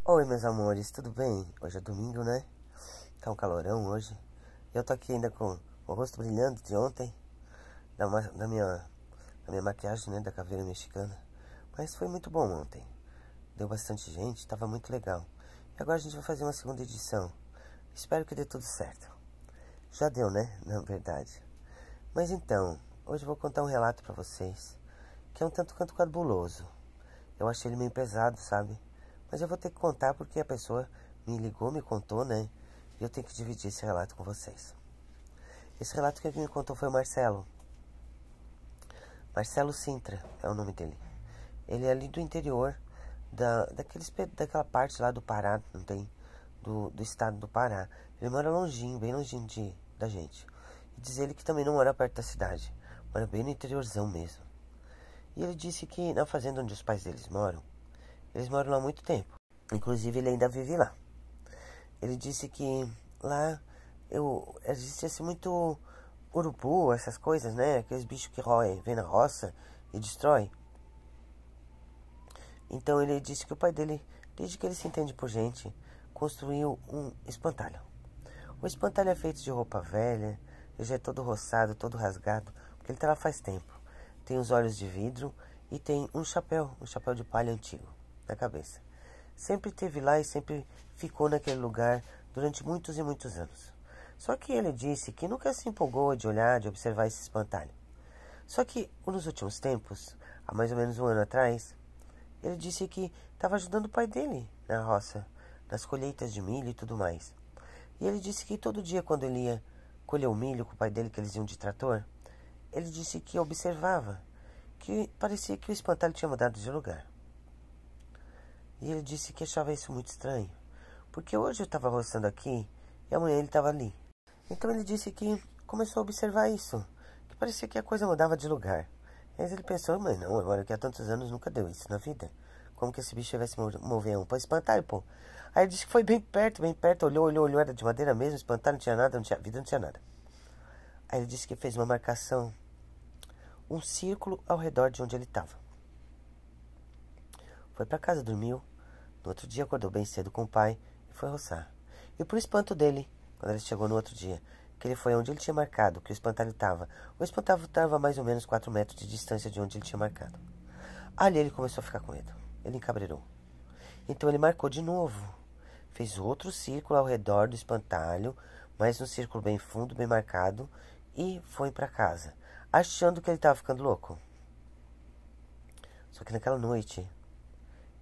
Oi, meus amores, tudo bem? Hoje é domingo, né? Tá um calorão hoje. Eu tô aqui ainda com o rosto brilhando de ontem, da minha maquiagem, né? Da caveira mexicana. Mas foi muito bom ontem. Deu bastante gente, tava muito legal. E agora a gente vai fazer uma segunda edição. Espero que dê tudo certo. Já deu, né? Na verdade. Mas então, hoje eu vou contar um relato pra vocês, que é um tanto quanto cabuloso. Eu achei ele meio pesado, sabe? Mas eu vou ter que contar porque a pessoa me ligou, me contou, né? E eu tenho que dividir esse relato com vocês. Esse relato que me contou foi o Marcelo. Marcelo Sintra é o nome dele. Ele é ali do interior, daquela parte lá do Pará, não tem? Do estado do Pará. Ele mora longinho, bem longinho da gente. E diz ele que também não mora perto da cidade. Mora bem no interiorzão mesmo. E ele disse que na fazenda onde os pais deles moram, eles moram lá há muito tempo. Inclusive, ele ainda vive lá. Ele disse que lá existe assim, muito urubu, essas coisas, né? Aqueles bichos que vem na roça e destrói. Então, ele disse que o pai dele, desde que ele se entende por gente, construiu um espantalho. O espantalho é feito de roupa velha, ele já é todo roçado, todo rasgado, porque ele tá lá faz tempo. Tem os olhos de vidro e tem um chapéu de palha antigo na cabeça. Sempre esteve lá e sempre ficou naquele lugar durante muitos e muitos anos. Só que ele disse que nunca se empolgou de olhar, de observar esse espantalho. Só que nos últimos tempos, há mais ou menos um ano atrás, ele disse que estava ajudando o pai dele na roça, nas colheitas de milho e tudo mais. E ele disse que todo dia quando ele ia colher o milho com o pai dele, que eles iam de trator, ele disse que observava, que parecia que o espantalho tinha mudado de lugar. E ele disse que achava isso muito estranho, porque hoje eu estava roçando aqui e amanhã ele estava ali. Então ele disse que começou a observar isso, que parecia que a coisa mudava de lugar. Mas ele pensou, mas não, agora que há tantos anos nunca deu isso na vida. Como que esse bicho vai se mover para espantalho, pô? Aí ele disse que foi bem perto, olhou, era de madeira mesmo, espantalho, não tinha nada, não tinha vida, não tinha nada. Aí ele disse que fez uma marcação, um círculo ao redor de onde ele estava. Foi para casa, dormiu. No outro dia acordou bem cedo com o pai e foi roçar. E por espanto dele, quando ele chegou no outro dia, que ele foi onde ele tinha marcado, que o espantalho estava. O espantalho estava a mais ou menos 4 metros de distância de onde ele tinha marcado. Ali ele começou a ficar com medo. Ele encabreirou. Então ele marcou de novo. Fez outro círculo ao redor do espantalho, mas um círculo bem fundo, bem marcado, e foi para casa, achando que ele estava ficando louco. Só que naquela noite,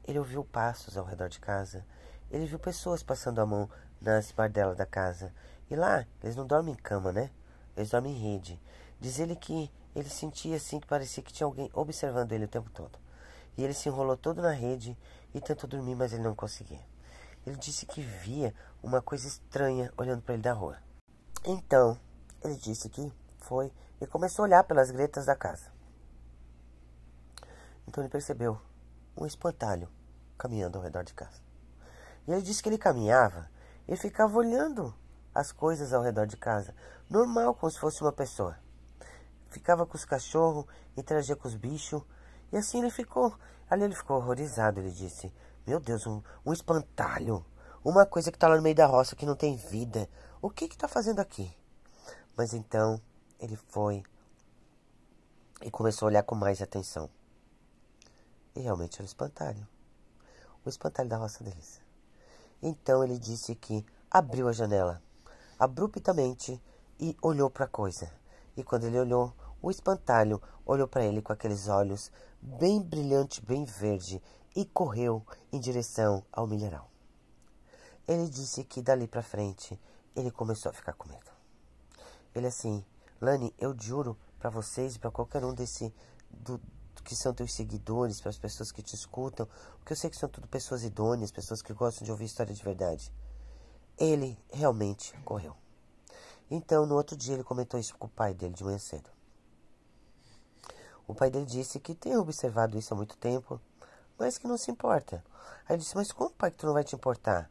ele ouviu passos ao redor de casa. Ele viu pessoas passando a mão nas espardelas da casa. E lá, eles não dormem em cama, né? Eles dormem em rede. Diz ele que ele sentia assim que parecia que tinha alguém observando ele o tempo todo. E ele se enrolou todo na rede e tentou dormir, mas ele não conseguia. Ele disse que via uma coisa estranha olhando para ele da rua. Então, ele disse que foi e começou a olhar pelas gretas da casa. Então ele percebeu um espantalho caminhando ao redor de casa. E ele disse que ele caminhava e ficava olhando as coisas ao redor de casa, normal, como se fosse uma pessoa. Ficava com os cachorros, interagia com os bichos, e assim ele ficou. Ali ele ficou horrorizado, ele disse, meu Deus, um espantalho, uma coisa que está lá no meio da roça que não tem vida, o que está fazendo aqui? Mas então ele foi e começou a olhar com mais atenção. E realmente era o espantalho da roça deles. Então ele disse que abriu a janela abruptamente e olhou para a coisa. E quando ele olhou, o espantalho olhou para ele com aqueles olhos bem brilhante, bem verde, e correu em direção ao milharal. Ele disse que dali para frente ele começou a ficar com medo. Ele assim, Lani, eu juro para vocês e para qualquer um que são teus seguidores, para as pessoas que te escutam, porque eu sei que são tudo pessoas idôneas, pessoas que gostam de ouvir história de verdade. Ele realmente correu. Então, no outro dia, ele comentou isso com o pai dele de manhã cedo. O pai dele disse que tem observado isso há muito tempo, mas que não se importa. Aí ele disse, mas como, pai, que tu não vai te importar?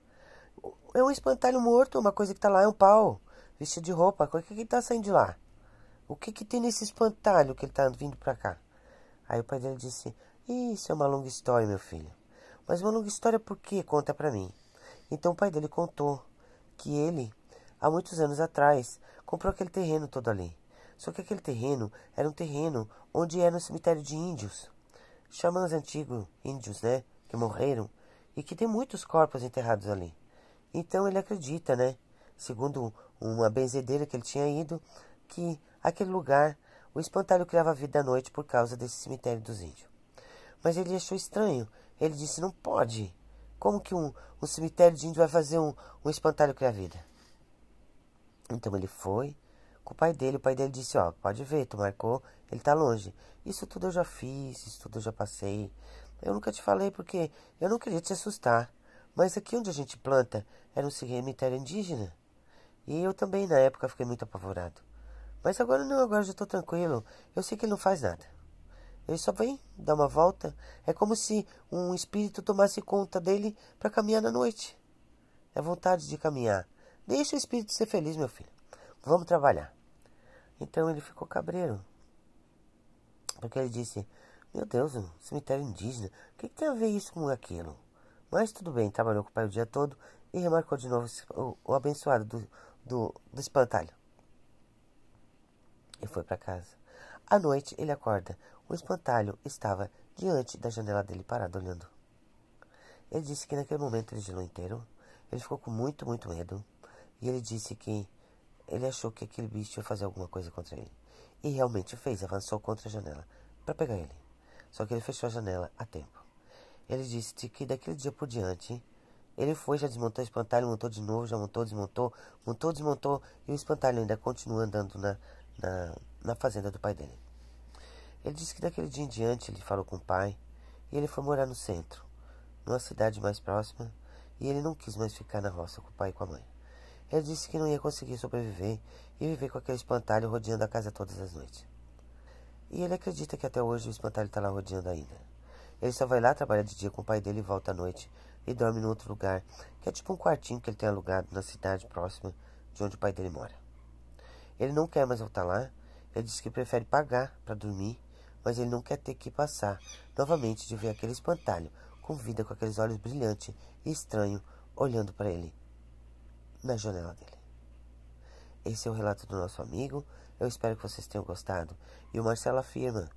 É um espantalho morto, uma coisa que tá lá, é um pau, vestido de roupa, o que tá saindo de lá? O que tem nesse espantalho que ele tá vindo pra cá? Aí o pai dele disse, isso é uma longa história, meu filho. Mas uma longa história por quê? Conta pra mim. Então o pai dele contou que ele, há muitos anos atrás, comprou aquele terreno todo ali. Só que aquele terreno era um terreno onde era um cemitério de índios. Xamãs antigos, índios, né? Que morreram. E que tem muitos corpos enterrados ali. Então ele acredita, né? Segundo uma benzedeira que ele tinha ido, que aquele lugar, o espantalho criava vida à noite por causa desse cemitério dos índios. Mas ele achou estranho. Ele disse, não pode. Como que um cemitério de índio vai fazer um espantalho criar vida? Então ele foi com o pai dele disse, ó, pode ver, tu marcou, ele tá longe. Isso tudo eu já fiz, isso tudo eu já passei. Eu nunca te falei porque eu não queria te assustar. Mas aqui onde a gente planta era um cemitério indígena. E eu também na época fiquei muito apavorado. Mas agora não, agora já tô tranquilo. Eu sei que ele não faz nada. Ele só vem dar uma volta. É como se um espírito tomasse conta dele para caminhar na noite. É vontade de caminhar. Deixa o espírito ser feliz, meu filho. Vamos trabalhar. Então ele ficou cabreiro. Porque ele disse, meu Deus, um cemitério indígena. O que tem a ver isso com aquilo? Mas tudo bem, trabalhou com o pai o dia todo e remarcou de novo o abençoado do espantalho. E foi para casa. À noite ele acorda. O espantalho estava diante da janela dele parado olhando. Ele disse que naquele momento ele gelou inteiro. Ele ficou com muito, muito medo. E ele disse que ele achou que aquele bicho ia fazer alguma coisa contra ele. E realmente fez, avançou contra a janela para pegar ele. Só que ele fechou a janela a tempo. Ele disse que daquele dia por diante, ele foi, já desmontou o espantalho, montou de novo, já montou, desmontou, montou, desmontou. E o espantalho ainda continua andando na fazenda do pai dele. Ele disse que daquele dia em diante ele falou com o pai e ele foi morar no centro, numa cidade mais próxima, e ele não quis mais ficar na roça com o pai e com a mãe. Ele disse que não ia conseguir sobreviver e viver com aquele espantalho rodeando a casa todas as noites. E ele acredita que até hoje o espantalho está lá rodeando ainda. Ele só vai lá trabalhar de dia com o pai dele e volta à noite e dorme em outro lugar, que é tipo um quartinho que ele tem alugado na cidade próxima de onde o pai dele mora. Ele não quer mais voltar lá, ele diz que prefere pagar para dormir, mas ele não quer ter que passar novamente de ver aquele espantalho com vida, com aqueles olhos brilhantes e estranhos, olhando para ele na janela dele. Esse é o relato do nosso amigo. Eu espero que vocês tenham gostado. E o Marcelo afirma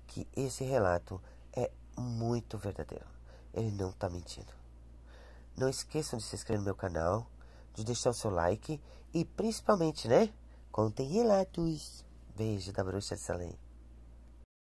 que esse relato é muito verdadeiro. Ele não está mentindo. Não esqueçam de se inscrever no meu canal, de deixar o seu like e principalmente, né? Contem relatos. Beijo da Bruxa de Salem.